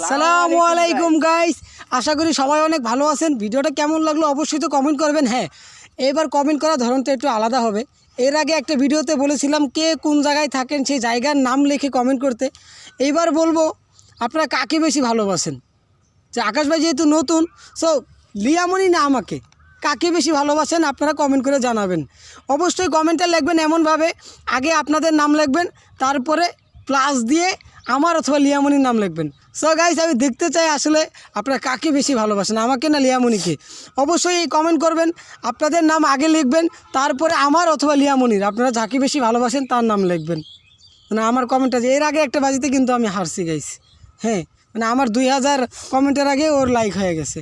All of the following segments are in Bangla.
আসসালামু আলাইকুম গাইস, আশা করি সবাই অনেক ভালো আছেন। ভিডিওটা কেমন লাগলো অবশ্যই তো কমেন্ট করবেন। হ্যাঁ, এবার কমেন্ট করার ধরনটা একটু আলাদা হবে। এর আগে একটা ভিডিওতে বলেছিলাম কে কোন জায়গায় থাকেন সেই জায়গার নাম লিখে কমেন্ট করতে। এইবার বলবো আপনারা কাকে বেশি ভালোবাসেন। যে আকাশ ভাই যেহেতু নতুন, সো লিয়ামনি না আমাকে কাকে বেশি ভালোবাসেন আপনারা কমেন্ট করে জানাবেন। অবশ্যই কমেন্টে লিখবেন এমনভাবে, আগে আপনাদের নাম লিখবেন, তারপরে প্লাস দিয়ে আমার অথবা লিয়ামনির নাম লিখবেন। সো গাইস, আমি দেখতে চাই আসলে আপনারা কাকে বেশি ভালোবাসেন, আমাকে না লিয়ামনিকে। অবশ্যই এই কমেন্ট করবেন, আপনাদের নাম আগে লিখবেন, তারপরে আমার অথবা লিয়ামনির, আপনারা যাকে বেশি ভালোবাসেন তার নাম লিখবেন। মানে আমার কমেন্ট আছে, এর আগে একটা বাজিতে কিন্তু আমি হারছি গাইস। হ্যাঁ, মানে আমার 2000 কমেন্টের আগে ওর লাইক হয়ে গেছে।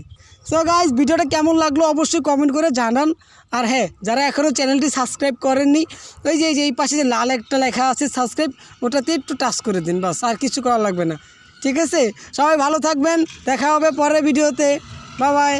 সো গাইস, ভিডিওটা কেমন লাগলো অবশ্যই কমেন্ট করে জানান। আর হ্যাঁ, যারা এখনও চ্যানেলটি সাবস্ক্রাইব করেননি, ওই যে এই পাশে যে লাল একটা লেখা আছে সাবস্ক্রাইব, ওটাতে একটু টাচ করে দিন, বাস আর কিছু করা লাগবে না। ঠিক আছে, সবাই ভালো থাকবেন, দেখা হবে পরের ভিডিওতে। Bye bye.